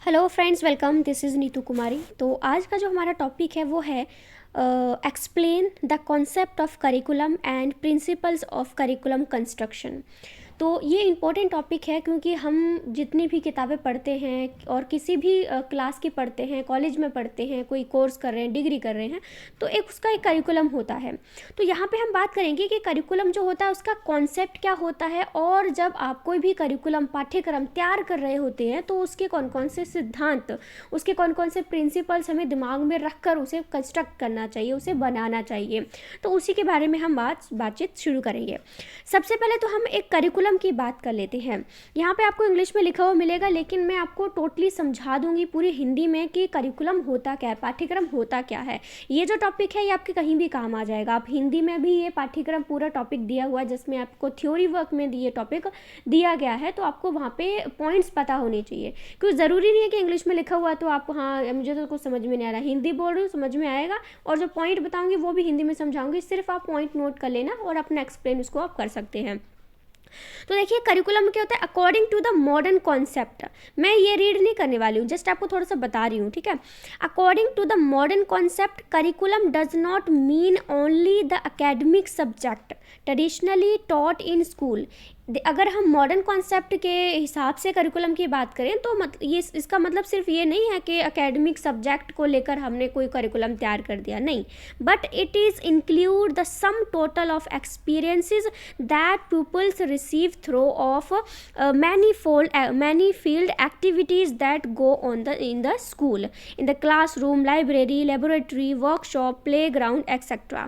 Hello friends, welcome. This is Neetu Kumari. तो आज का जो हमारा टॉपिक है वो है explain the concept of curriculum and principles of curriculum construction. तो ये इम्पोर्टेंट टॉपिक है क्योंकि हम जितनी भी किताबें पढ़ते हैं और किसी भी क्लास की पढ़ते हैं, कॉलेज में पढ़ते हैं, कोई कोर्स कर रहे हैं, डिग्री कर रहे हैं, तो उसका एक करिकुलम होता है। तो यहाँ पे हम बात करेंगे कि करिकुलम जो होता है उसका कॉन्सेप्ट क्या होता है, और जब आप कोई भी करिकुलम पाठ्यक्रम तैयार कर रहे होते हैं तो उसके कौन कौन से सिद्धांत, उसके कौन कौन से प्रिंसिपल्स हमें दिमाग में रख कर उसे कंस्ट्रक्ट करना चाहिए, उसे बनाना चाहिए। तो उसी के बारे में हम बातचीत शुरू करेंगे। सबसे पहले तो हम एक करिकुलम की बात कर लेते हैं। यहाँ पे आपको इंग्लिश में लिखा हुआ मिलेगा, लेकिन मैं आपको टोटली समझा दूंगी पूरी हिंदी में कि करिकुलम होता क्या है, पाठ्यक्रम होता क्या है। ये जो टॉपिक है ये आपके कहीं भी काम आ जाएगा। आप हिंदी में भी ये पाठ्यक्रम पूरा टॉपिक दिया हुआ है, जिसमें आपको थ्योरी वर्क में ये टॉपिक दिया गया है, तो आपको वहाँ पे पॉइंट्स पता होने चाहिए। क्योंकि ज़रूरी नहीं है कि इंग्लिश में लिखा हुआ तो आप, हाँ मुझे तो कुछ समझ में नहीं आ रहा, हिंदी बोल रही हूँ समझ में आएगा, और जो पॉइंट बताऊँगी वो भी हिंदी में समझाऊंगी। सिर्फ आप पॉइंट नोट कर लेना और अपना एक्सप्लेन उसको आप कर सकते हैं। तो देखिए करिकुलम क्या होता है, according to the modern concept. मैं ये रीड नहीं करने वाली हूँ, जस्ट आपको थोड़ा सा बता रही हूँ, ठीक है। According to the modern concept, curriculum does not mean only the academic subject traditionally taught in school. अगर हम मॉडर्न कॉन्सेप्ट के हिसाब से करिकुलम की बात करें तो ये इसका मतलब सिर्फ ये नहीं है कि एकेडमिक सब्जेक्ट को लेकर हमने कोई करिकुलम तैयार कर दिया, नहीं, but it is include the sum total of experiences that peoples receive through of many field activities that go on in the school, in the classroom, library, laboratory, workshop, playground, etc.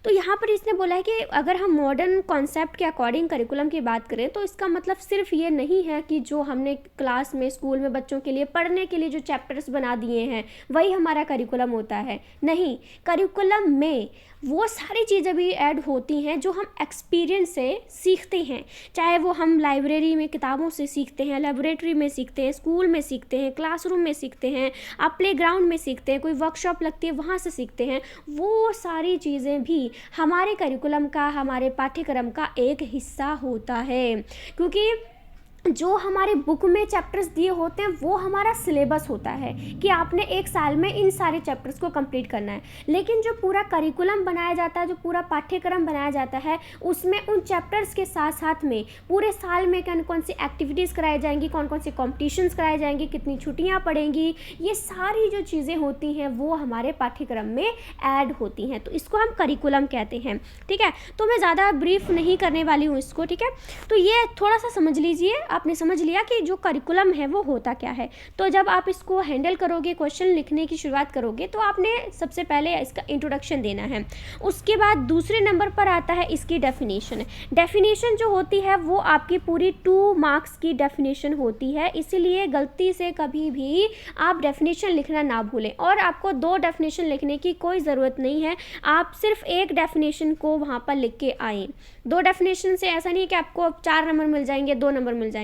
तो यहाँ पर इसने बोला है कि अगर हम modern concept के अकॉर्डिंग करिकुलम की बात करें तो इसका मतलब सिर्फ ये नहीं है कि जो हमने क्लास में, स्कूल में बच्चों के लिए पढ़ने के लिए जो चैप्टर्स बना दिए हैं वही हमारा करिकुलम होता है। नहीं, करिकुलम में वो सारी चीज़ें भी ऐड होती हैं जो हम एक्सपीरियंस से सीखते हैं, चाहे वो हम लाइब्रेरी में किताबों से सीखते हैं, लेबोरेटरी में सीखते हैं, स्कूल में सीखते हैं, क्लासरूम में सीखते हैं, आप प्लेग्राउंड में सीखते हैं, कोई वर्कशॉप लगती है वहाँ से सीखते हैं। वो सारी चीज़ें भी हमारे करिकुलम का, हमारे पाठ्यक्रम का एक हिस्सा होता है। क्योंकि जो हमारे बुक में चैप्टर्स दिए होते हैं वो हमारा सिलेबस होता है कि आपने एक साल में इन सारे चैप्टर्स को कंप्लीट करना है, लेकिन जो पूरा करिकुलम बनाया जाता है, जो पूरा पाठ्यक्रम बनाया जाता है, उसमें उन चैप्टर्स के साथ साथ में पूरे साल में कौन कौन सी एक्टिविटीज़ कराई जाएंगी, कौन कौन सी कॉम्पिटिशन्स कराए जाएंगी, कितनी छुट्टियाँ पड़ेंगी, ये सारी जो चीज़ें होती हैं वो हमारे पाठ्यक्रम में ऐड होती हैं। तो इसको हम करिकुलम कहते हैं, ठीक है। तो मैं ज़्यादा ब्रीफ नहीं करने वाली हूँ इसको, ठीक है। तो ये थोड़ा सा समझ लीजिए, आपने समझ लिया कि जो करिकुलम है वो होता क्या है। तो जब आप इसको हैंडल करोगे, क्वेश्चन लिखने की शुरुआत करोगे, तो आपने सबसे पहले इसका इंट्रोडक्शन देना है। उसके बाद दूसरे नंबर पर आता है इसकी डेफिनेशन। डेफिनेशन जो होती है वो आपकी पूरी 2 मार्क्स की डेफिनेशन होती है, इसीलिए गलती से कभी भी आप डेफिनेशन लिखना ना भूलें। और आपको 2 डेफिनेशन लिखने की कोई ज़रूरत नहीं है, आप सिर्फ एक डेफिनेशन को वहाँ पर लिख के आएँ। 2 डेफिनेशन से ऐसा नहीं है कि आपको 4 नंबर मिल जाएंगे, 2 नंबर मिल जाएंगे।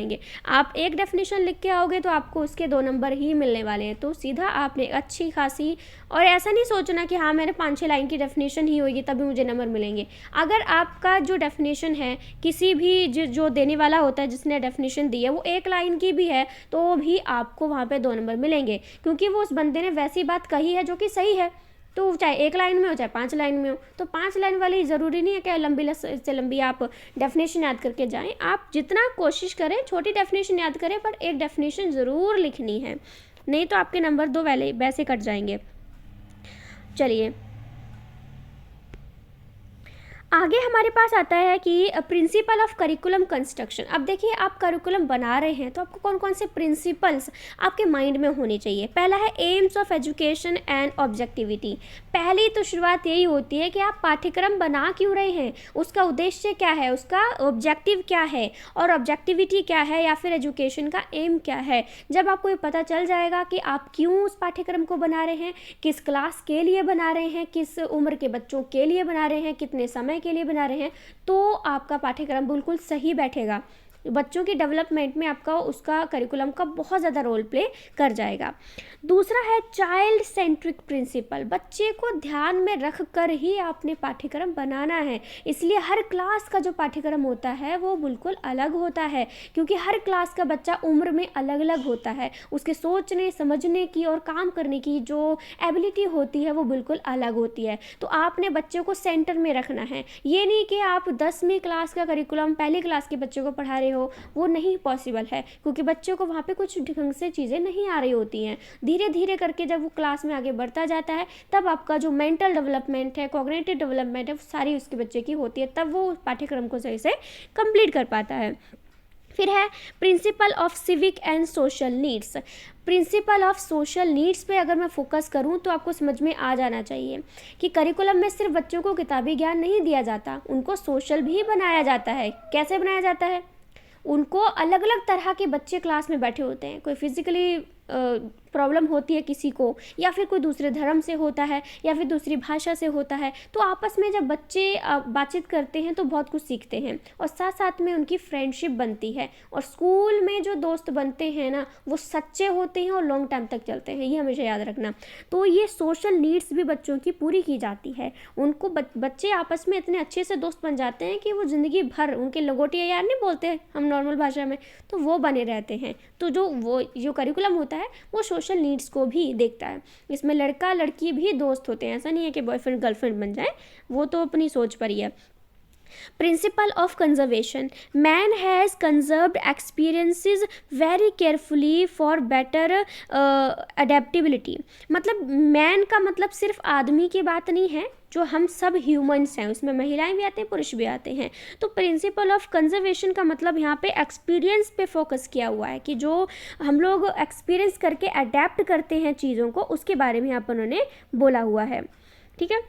आप एक डेफिनेशन लिख के आओगे तो आपको उसके 2 नंबर ही मिलने वाले हैं। तो सीधा आपने अच्छी खासी, और ऐसा नहीं सोचना कि हाँ मैंने 5-6 लाइन की डेफिनेशन ही होगी तभी मुझे नंबर मिलेंगे। अगर आपका जो डेफिनेशन है, किसी भी जो देने वाला होता है जिसने डेफिनेशन दी है, वो 1 लाइन की भी है तो भी आपको वहाँ पे 2 नंबर मिलेंगे, क्योंकि वो उस बंदे ने वैसी बात कही है जो कि सही है। तो चाहे 1 लाइन में हो चाहे 5 लाइन में हो, तो 5 लाइन वाली ज़रूरी नहीं है कि लंबी से लंबी आप डेफिनेशन याद करके जाएं। आप जितना कोशिश करें छोटी डेफिनेशन याद करें, पर एक डेफिनेशन ज़रूर लिखनी है, नहीं तो आपके नंबर 2 वैसे कट जाएंगे। चलिए आगे हमारे पास आता है कि प्रिंसिपल ऑफ करिकुलम कंस्ट्रक्शन। अब देखिए आप करिकुलम बना रहे हैं तो आपको कौन कौन से प्रिंसिपल्स आपके माइंड में होने चाहिए। पहला है AIIMS of education and objectivity. पहली तो शुरुआत यही होती है कि आप पाठ्यक्रम बना क्यों रहे हैं, उसका उद्देश्य क्या है, उसका ऑब्जेक्टिव क्या है, और ऑब्जेक्टिविटी क्या है, या फिर एजुकेशन का एम क्या है। जब आपको ये पता चल जाएगा कि आप क्यों उस पाठ्यक्रम को बना रहे हैं, किस क्लास के लिए बना रहे हैं, किस उम्र के बच्चों के लिए बना रहे हैं, कितने समय के लिए बना रहे हैं, तो आपका पाठ्यक्रम बिल्कुल सही बैठेगा। बच्चों की डेवलपमेंट में आपका उसका करिकुलम का बहुत ज़्यादा रोल प्ले कर जाएगा। दूसरा है चाइल्ड सेंट्रिक प्रिंसिपल, बच्चे को ध्यान में रख कर ही आपने पाठ्यक्रम बनाना है, इसलिए हर क्लास का जो पाठ्यक्रम होता है वो बिल्कुल अलग होता है, क्योंकि हर क्लास का बच्चा उम्र में अलग अलग होता है, उसके सोचने समझने की और काम करने की जो एबिलिटी होती है वो बिल्कुल अलग होती है। तो आपने बच्चे को सेंटर में रखना है, ये नहीं कि आप 10वीं क्लास का करिकुलम पहली क्लास के बच्चों को पढ़ा रहे हो, वो नहीं पॉसिबल है, क्योंकि बच्चों को वहाँ पे कुछ ढंग से चीज़ें नहीं आ रही होती हैं। धीरे धीरे करके जब वो क्लास में आगे बढ़ता जाता है तब आपका जो मेंटल डेवलपमेंट है, कॉग्निटिव डेवलपमेंट है, वो सारी उसके बच्चे की होती है, तब वो पाठ्यक्रम को सही से कंप्लीट कर पाता है। फिर है principle of civic and social needs. Principle of social needs पे अगर मैं फोकस करूं तो आपको समझ में आ जाना चाहिए कि करिकुलम में सिर्फ बच्चों को किताबी ज्ञान नहीं दिया जाता, उनको सोशल भी बनाया जाता है। कैसे बनाया जाता है? उनको अलग अलग तरह के बच्चे क्लास में बैठे होते हैं, कोई फिजिकली प्रॉब्लम होती है किसी को, या फिर कोई दूसरे धर्म से होता है, या फिर दूसरी भाषा से होता है, तो आपस में जब बच्चे बातचीत करते हैं तो बहुत कुछ सीखते हैं और साथ साथ में उनकी फ्रेंडशिप बनती है। और स्कूल में जो दोस्त बनते हैं ना वो सच्चे होते हैं और लॉन्ग टाइम तक चलते हैं, ये हमेशा याद रखना। तो ये सोशल नीड्स भी बच्चों की पूरी की जाती है, उनको बच्चे आपस में इतने अच्छे से दोस्त बन जाते हैं कि वो ज़िंदगी भर, उनके लंगोटिया यार नहीं बोलते हम नॉर्मल भाषा में, तो वो बने रहते हैं। तो जो करिकुलम होता है वो सोशल नीड्स को भी देखता है। इसमें लड़का लड़की भी दोस्त होते हैं, ऐसा नहीं है कि बॉयफ्रेंड गर्लफ्रेंड बन जाए, वो तो अपनी सोच पर ही है। Principle of conservation, man has conserved experiences very carefully for better adaptability. मतलब मैन का मतलब सिर्फ आदमी की बात नहीं है, जो हम सब ह्यूमंस हैं, उसमें महिलाएं भी आते हैं पुरुष भी आते हैं। तो प्रिंसिपल ऑफ कंजर्वेशन का मतलब यहाँ पे एक्सपीरियंस पे फोकस किया हुआ है कि जो हम लोग एक्सपीरियंस करके अडेप्ट करते हैं चीज़ों को, उसके बारे में यहाँ पर उन्होंने बोला हुआ है। ठीक है,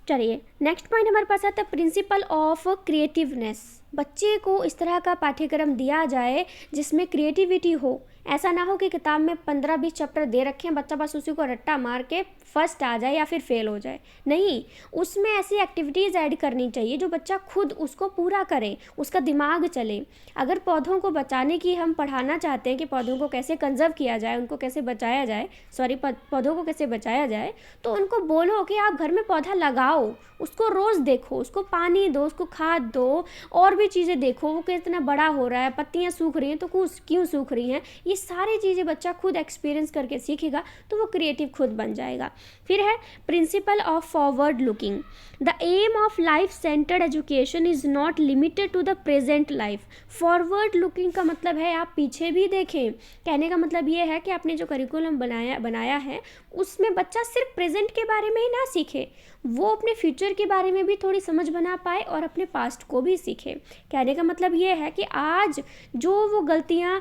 चलिए नेक्स्ट पॉइंट हमारे पास आता है प्रिंसिपल ऑफ क्रिएटिवनेस। बच्चे को इस तरह का पाठ्यक्रम दिया जाए जिसमें क्रिएटिविटी हो, ऐसा ना हो कि किताब में 15-20 चैप्टर दे रखे हैं, बच्चा बस उसी को रट्टा मार के फर्स्ट आ जाए या फिर फेल हो जाए। नहीं, उसमें ऐसी एक्टिविटीज़ ऐड करनी चाहिए जो बच्चा खुद उसको पूरा करे, उसका दिमाग चले। अगर पौधों को बचाने की हम पढ़ाना चाहते हैं कि पौधों को कैसे कंजर्व किया जाए, उनको कैसे बचाया जाए, पौधों को कैसे बचाया जाए, तो उनको बोलो कि आप घर में पौधा लगाओ, उसको रोज़ देखो, उसको पानी दो, उसको खाद दो, और भी चीज़ें देखो, वो कितना बड़ा हो रहा है, पत्तियाँ सूख रही हैं तो क्यों सूख रही हैं, ये सारी चीज़ें बच्चा खुद एक्सपीरियंस करके सीखेगा तो वो क्रिएटिव खुद बन जाएगा। फिर है principle of forward looking, the aim of life centred education is not limited to the present life. Forward looking का मतलब है आप पीछे भी देखें। कहने का मतलब ये है कि आपने जो करिकुलम बनाया है उसमें बच्चा सिर्फ प्रेजेंट के बारे में ही ना सीखे, वो अपने फ्यूचर के बारे में भी थोड़ी समझ बना पाए और अपने पास्ट को भी सीखे। कहने का मतलब ये है कि आज जो वो गलतियाँ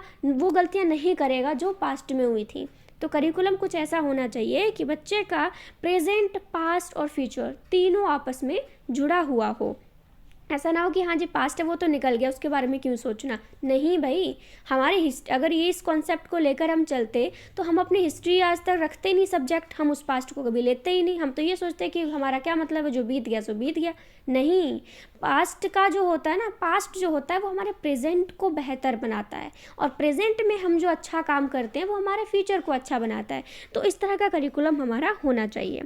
नहीं करेगा जो पास्ट में हुई थी। तो करिकुलम कुछ ऐसा होना चाहिए कि बच्चे का प्रेजेंट, पास्ट और फ्यूचर तीनों आपस में जुड़ा हुआ हो। ऐसा ना हो कि हाँ जी पास्ट है वो तो निकल गया, उसके बारे में क्यों सोचना। नहीं भाई, हमारे अगर ये इस कॉन्सेप्ट को लेकर हम चलते तो हम अपनी हिस्ट्री आज तक रखते ही नहीं सब्जेक्ट, हम उस पास्ट को कभी लेते ही नहीं। हम तो ये सोचते हैं कि हमारा क्या मतलब है, जो बीत गया सो बीत गया। नहीं, पास्ट का जो होता है ना, पास्ट जो होता है वो हमारे प्रेजेंट को बेहतर बनाता है, और प्रेजेंट में हम जो अच्छा काम करते हैं वो हमारे फ्यूचर को अच्छा बनाता है। तो इस तरह का करिकुलम हमारा होना चाहिए।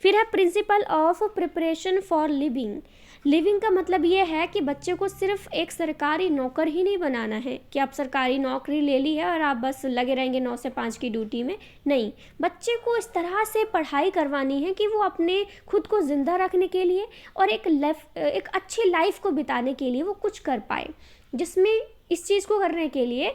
फिर है principle of preparation for living. Living का मतलब ये है कि बच्चे को सिर्फ एक सरकारी नौकर ही नहीं बनाना है कि आप सरकारी नौकरी ले ली है और आप बस लगे रहेंगे 9 से 5 की ड्यूटी में। नहीं, बच्चे को इस तरह से पढ़ाई करवानी है कि वो अपने खुद को ज़िंदा रखने के लिए और एक अच्छी लाइफ को बिताने के लिए वो कुछ कर पाए, जिसमें इस चीज़ को करने के लिए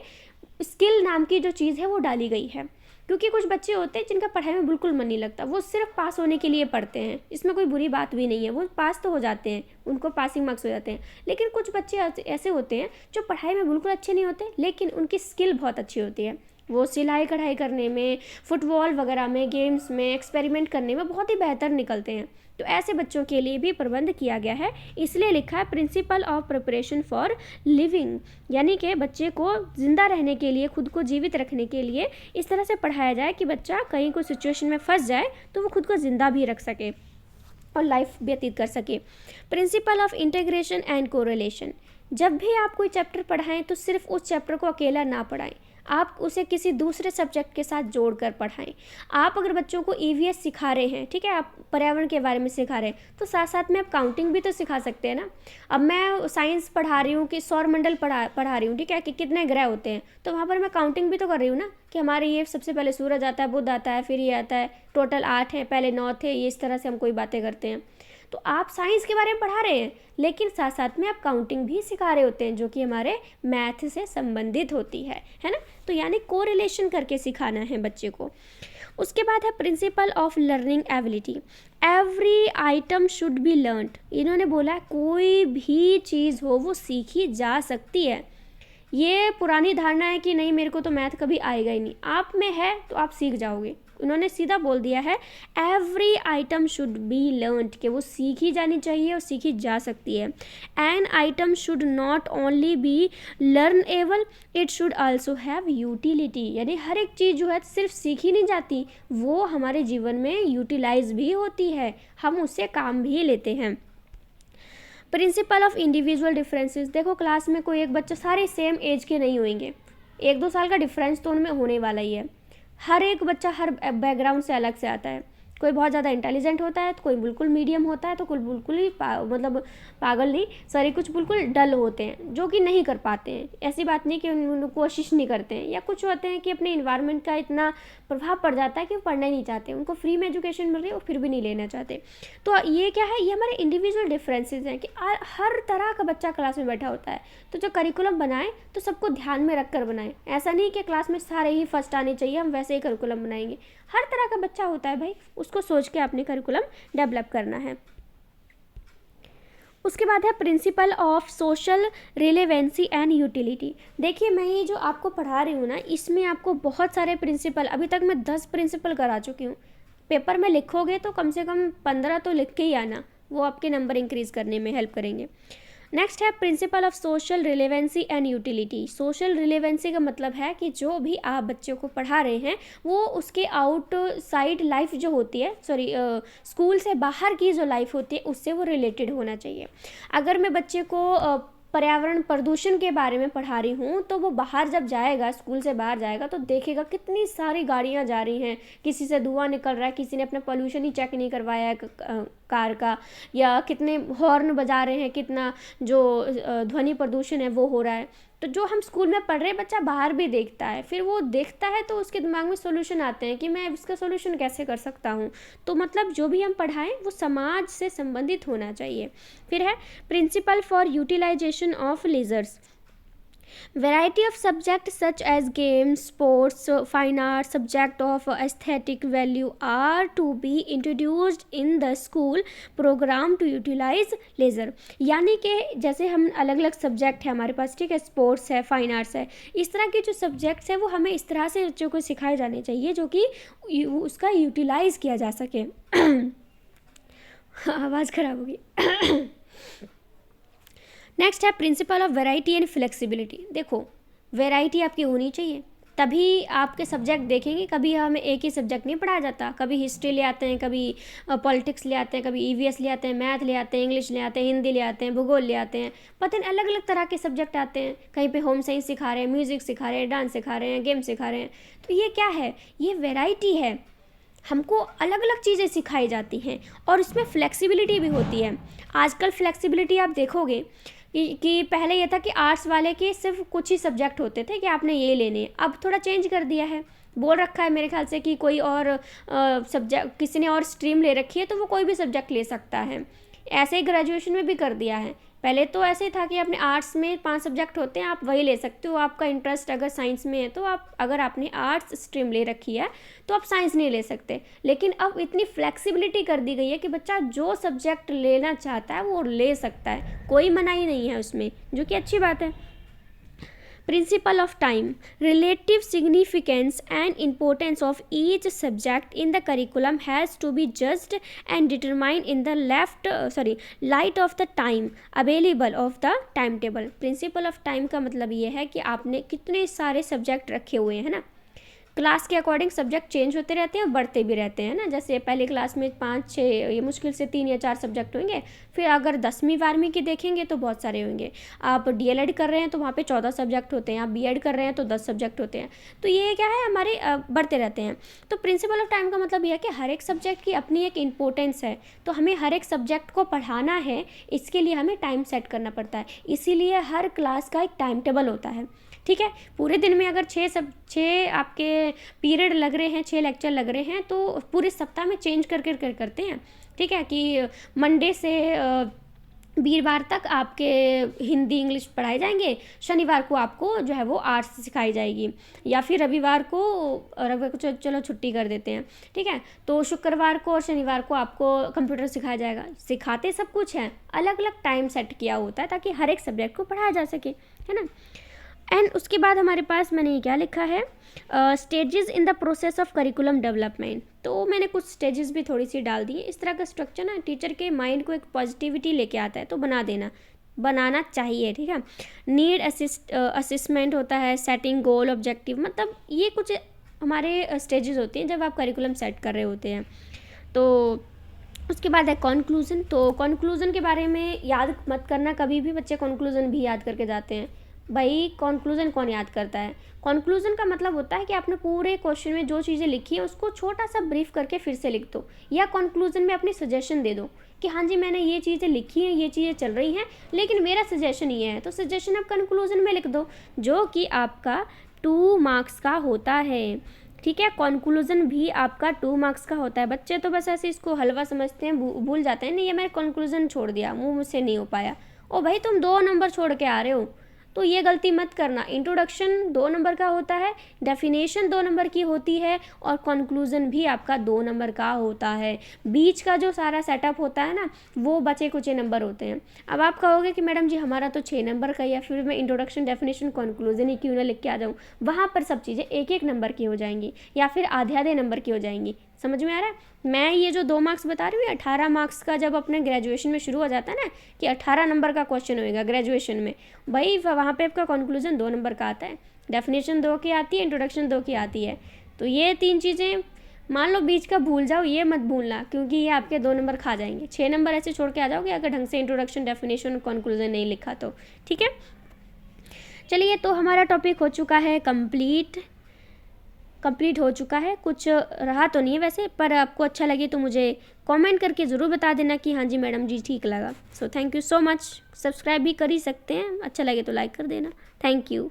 स्किल नाम की जो चीज़ है वो डाली गई है। क्योंकि कुछ बच्चे होते हैं जिनका पढ़ाई में बिल्कुल मन नहीं लगता, वो सिर्फ पास होने के लिए पढ़ते हैं, इसमें कोई बुरी बात भी नहीं है, वो पास तो हो जाते हैं, उनको पासिंग मार्क्स हो जाते हैं। लेकिन कुछ बच्चे ऐसे होते हैं जो पढ़ाई में बिल्कुल अच्छे नहीं होते लेकिन उनकी स्किल बहुत अच्छी होती है, वो सिलाई कढ़ाई करने में, फुटबॉल वगैरह में, गेम्स में, एक्सपेरिमेंट करने में बहुत ही बेहतर निकलते हैं। तो ऐसे बच्चों के लिए भी प्रबंध किया गया है, इसलिए लिखा है principle of preparation for living, यानी कि बच्चे को ज़िंदा रहने के लिए, खुद को जीवित रखने के लिए इस तरह से पढ़ाया जाए कि बच्चा कहीं कोई सिचुएशन में फंस जाए तो वो खुद को ज़िंदा भी रख सके। और लाइफ व्यतीत कर सके। Principle of integration and correlation, जब भी आप कोई चैप्टर पढ़ाएं तो सिर्फ उस चैप्टर को अकेला ना पढ़ाएं, आप उसे किसी दूसरे सब्जेक्ट के साथ जोड़कर पढ़ाएं। आप अगर बच्चों को ईवीएस सिखा रहे हैं, ठीक है, आप पर्यावरण के बारे में सिखा रहे हैं, तो साथ साथ में आप काउंटिंग भी तो सिखा सकते हैं ना। अब मैं साइंस पढ़ा रही हूँ कि सौरमंडल पढ़ा रही हूँ, ठीक है, कि कितने ग्रह होते हैं, तो वहाँ पर मैं काउंटिंग भी तो कर रही हूँ ना, कि हमारे ये सबसे पहले सूरज आता है, बुध आता है, फिर ये आता है, टोटल 8 है, पहले 9 थे, ये इस तरह से हम कोई बातें करते हैं। तो आप साइंस के बारे में पढ़ा रहे हैं, लेकिन साथ साथ में आप काउंटिंग भी सिखा रहे होते हैं, जो कि हमारे मैथ से संबंधित होती है ना। तो यानी कोरिलेशन करके सिखाना है बच्चे को। उसके बाद है principle of learning ability, every item should be learned. इन्होंने बोला कोई भी चीज़ हो वो सीखी जा सकती है। ये पुरानी धारणा है कि नहीं मेरे को तो मैथ कभी आएगा ही नहीं, आप में है तो आप सीख जाओगे। उन्होंने सीधा बोल दिया है every item should be learned, कि वो सीखी जानी चाहिए और सीखी जा सकती है। An item should not only be learnable, it should also have utility, यानी हर एक चीज़ जो है सिर्फ सीखी नहीं जाती, वो हमारे जीवन में यूटिलाइज भी होती है, हम उससे काम भी लेते हैं। प्रिंसिपल ऑफ इंडिविजुअल डिफरेंसेस, देखो क्लास में कोई एक बच्चा, सारे सेम एज के नहीं होंगे, 1-2 साल का डिफरेंस तो उनमें होने वाला ही है। हर एक बच्चा हर बैकग्राउंड से अलग से आता है, कोई बहुत ज़्यादा इंटेलिजेंट होता है तो कोई बिल्कुल मीडियम होता है, तो कोई बिल्कुल ही मतलब पागल नहीं, सॉरी, कुछ बिल्कुल डल होते हैं जो कि नहीं कर पाते हैं। ऐसी बात नहीं कि उन कोशिश नहीं करते हैं, या कुछ होते हैं कि अपने इन्वायरमेंट का इतना प्रभाव पड़ जाता है कि वो पढ़ना ही नहीं चाहते, उनको फ्री में एजुकेशन मिल रही है वो फिर भी नहीं लेना चाहते। तो ये क्या है, ये हमारे इंडिविजुअल डिफरेंसेस हैं कि हर तरह का बच्चा क्लास में बैठा होता है। तो जो करिकुलम बनाए तो सबको ध्यान में रख कर बनाएं, ऐसा नहीं कि क्लास में सारे ही फर्स्ट आने चाहिए हम वैसे ही करिकुलम बनाएंगे। हर तरह का बच्चा होता है भाई, उसको सोच के आपने करिकुलम डेवलप करना है। उसके बाद है principle of social relevancy and utility. देखिए मैं ये जो आपको पढ़ा रही हूँ ना, इसमें आपको बहुत सारे प्रिंसिपल, अभी तक मैं 10 प्रिंसिपल करा चुकी हूँ। पेपर में लिखोगे तो कम से कम 15 तो लिख के ही आना, वो आपके नंबर इंक्रीज करने में हेल्प करेंगे। नेक्स्ट है principle of social relevancy and utility. Social relevancy का मतलब है कि जो भी आप बच्चों को पढ़ा रहे हैं वो उसके आउटसाइड लाइफ जो होती है, स्कूल से बाहर की जो लाइफ होती है उससे वो रिलेटेड होना चाहिए। अगर मैं बच्चे को पर्यावरण प्रदूषण के बारे में पढ़ा रही हूँ तो वो बाहर जब जाएगा, स्कूल से बाहर जाएगा तो देखेगा कितनी सारी गाड़ियाँ जा रही हैं, किसी से धुआं निकल रहा है, किसी ने अपना पोल्यूशन ही चेक नहीं करवाया है कार का, या कितने हॉर्न बजा रहे हैं, कितना जो ध्वनि प्रदूषण है वो हो रहा है। तो जो हम स्कूल में पढ़ रहे हैं बच्चा बाहर भी देखता है, फिर वो देखता है तो उसके दिमाग में सॉल्यूशन आते हैं कि मैं इसका सॉल्यूशन कैसे कर सकता हूँ। तो मतलब जो भी हम पढ़ाएं वो समाज से संबंधित होना चाहिए। फिर है principle for utilisation of leisures. Variety of subjects such as games, sports, fine arts, subject of aesthetic value are to be introduced in the school program to utilize leisure। यानी कि जैसे हम अलग अलग सब्जेक्ट है हमारे पास, ठीक है, स्पोर्ट्स है, फाइन आर्ट्स है, इस तरह के जो सब्जेक्ट्स है वो हमें इस तरह से बच्चों को सिखाए जाने चाहिए जो कि उसका यूटिलाइज किया जा सके। आवाज़ खराब होगी। नेक्स्ट है principle of variety and flexibility. देखो वैरायटी आपकी होनी चाहिए, तभी आपके सब्जेक्ट देखेंगे। कभी हमें एक ही सब्जेक्ट नहीं पढ़ाया जाता, कभी हिस्ट्री ले आते हैं, कभी पॉलिटिक्स ले आते हैं, कभी ईवीएस ले आते हैं, मैथ ले आते हैं, इंग्लिश ले आते हैं, हिंदी ले आते हैं, भूगोल ले आते हैं, पता नहीं अलग अलग तरह के सब्जेक्ट आते हैं। कहीं पे होम साइंस सिखा रहे हैं, म्यूज़िक सिखा रहे हैं, डांस सिखा रहे हैं, गेम सिखा रहे हैं। तो ये क्या है, ये वैरायटी है, हमको अलग अलग चीज़ें सिखाई जाती हैं और इसमें फ्लेक्सिबिलिटी भी होती है। आजकल फ्लेक्सिबिलिटी आप देखोगे कि पहले ये था कि आर्ट्स वाले के सिर्फ कुछ ही सब्जेक्ट होते थे कि आपने ये लेने, अब थोड़ा चेंज कर दिया है, बोल रखा है मेरे ख्याल से कि कोई और सब्जेक्ट, किसी ने और स्ट्रीम ले रखी है तो वो कोई भी सब्जेक्ट ले सकता है। ऐसे ही ग्रेजुएशन में भी कर दिया है। पहले तो ऐसे ही था कि अपने आर्ट्स में 5 सब्जेक्ट होते हैं, आप वही ले सकते हो। आपका इंटरेस्ट अगर साइंस में है तो आप, अगर आपने आर्ट्स स्ट्रीम ले रखी है तो आप साइंस नहीं ले सकते। लेकिन अब इतनी फ्लेक्सिबिलिटी कर दी गई है कि बच्चा जो सब्जेक्ट लेना चाहता है वो ले सकता है, कोई मनाही नहीं है उसमें, जो कि अच्छी बात है। Principle of time, relative significance and importance of each subject in the curriculum has to be judged and determined in the light of the time available of the timetable। Principle of time का मतलब ये है कि आपने कितने सारे subject रखे हुए हैं ना, क्लास के अकॉर्डिंग सब्जेक्ट चेंज होते रहते हैं और बढ़ते भी रहते हैं ना। जैसे पहली क्लास में 5-6, ये मुश्किल से 3 या 4 सब्जेक्ट होंगे, फिर अगर 10वीं 12वीं की देखेंगे तो बहुत सारे होंगे। आप डीएलएड कर रहे हैं तो वहाँ पे 14 सब्जेक्ट होते हैं, आप बीएड कर रहे हैं तो 10 सब्जेक्ट होते हैं। तो ये क्या है, हमारे बढ़ते रहते हैं। तो प्रिंसिपल ऑफ टाइम का मतलब यह है कि हर एक सब्जेक्ट की अपनी एक इम्पोर्टेंस है, तो हमें हर एक सब्जेक्ट को पढ़ाना है, इसके लिए हमें टाइम सेट करना पड़ता है। इसीलिए हर क्लास का एक टाइम टेबल होता है, ठीक है। पूरे दिन में अगर 6 आपके पीरियड लग रहे हैं, 6 लेक्चर लग रहे हैं, तो पूरे सप्ताह में चेंज करते हैं, ठीक है। कि मंडे से वीरवार तक आपके हिंदी इंग्लिश पढ़ाए जाएंगे, शनिवार को आपको जो है वो आर्ट्स सिखाई जाएगी, या फिर रविवार को चलो छुट्टी कर देते हैं, ठीक है। तो शुक्रवार को और शनिवार को आपको कंप्यूटर सिखाया जाएगा। सिखाते सब कुछ है, अलग अलग टाइम सेट किया होता है ताकि हर एक सब्जेक्ट को पढ़ाया जा सके, है ना। एंड उसके बाद हमारे पास मैंने ये क्या लिखा है, stages in the process of curriculum development. तो मैंने कुछ स्टेजेस भी थोड़ी सी डाल दी है। इस तरह का स्ट्रक्चर ना टीचर के माइंड को एक पॉजिटिविटी लेके आता है, तो बनाना चाहिए, ठीक है। नीड असिस्मेंट होता है, सेटिंग गोल ऑब्जेक्टिव, मतलब ये कुछ हमारे स्टेजेस होते हैं जब आप करिकुलम सेट कर रहे होते हैं। तो उसके बाद है कॉन्क्लूज़न। तो कॉन्क्लूज़न के बारे में याद मत करना कभी भी, बच्चे कॉन्क्लूज़न भी याद करके जाते हैं। भाई कॉन्क्लूज़न कौन याद करता है? कॉन्क्लूज़न का मतलब होता है कि आपने पूरे क्वेश्चन में जो चीज़ें लिखी हैं उसको छोटा सा ब्रीफ करके फिर से लिख दो, या कॉन्क्लूज़न में अपनी सजेशन दे दो कि हाँ जी मैंने ये चीज़ें लिखी हैं, ये चीज़ें चल रही हैं, लेकिन मेरा सजेशन ये है। तो सजेशन आप कॉन्क्लूज़न में लिख दो, जो कि आपका 2 मार्क्स का होता है, ठीक है। कॉन्क्लूज़न भी आपका 2 मार्क्स का होता है। बच्चे तो बस ऐसे इसको हलवा समझते हैं, भूल जाते हैं, नहीं ये मैंने कॉन्क्लूज़न छोड़ दिया, मुझसे नहीं हो पाया। ओ भाई तुम 2 नंबर छोड़ के आ रहे हो, तो ये गलती मत करना। इंट्रोडक्शन 2 नंबर का होता है, डेफिनेशन 2 नंबर की होती है, और कंक्लूजन भी आपका 2 नंबर का होता है। बीच का जो सारा सेटअप होता है ना, वो बचे कुचे नंबर होते हैं। अब आप कहोगे कि मैडम जी हमारा तो 6 नंबर का ही है, फिर मैं इंट्रोडक्शन डेफिनेशन कंक्लूजन ही क्यों ना लिख के आ जाऊँ। वहाँ पर सब चीज़ें 1-1 नंबर की हो जाएंगी, या फिर आधे नंबर की हो जाएंगी। समझ में आ रहा है? मैं ये जो 2 मार्क्स बता रही हूँ, 18 मार्क्स का जब अपने ग्रेजुएशन में शुरू हो जाता है ना कि 18 नंबर का क्वेश्चन होएगा ग्रेजुएशन में, भाई वहाँ पे आपका कंक्लूजन 2 नंबर का आता है, डेफिनेशन 2 की आती है, इंट्रोडक्शन 2 की आती है। तो ये 3 चीज़ें मान लो बीच का भूल जाओ, ये मत भूलना, क्योंकि ये आपके 2 नंबर खा जाएंगे। 6 नंबर ऐसे छोड़ के आ जाओगे अगर ढंग से इंट्रोडक्शन डेफिनेशन और कंक्लूजन नहीं लिखा तो, ठीक है। चलिए, तो हमारा टॉपिक हो चुका है कंप्लीट हो चुका है। कुछ रहा तो नहीं है वैसे, पर आपको अच्छा लगे तो मुझे कमेंट करके ज़रूर बता देना कि हाँ जी मैडम जी ठीक लगा। So thank you so much. Subscribe भी कर ही सकते हैं, अच्छा लगे तो लाइक कर देना। Thank you.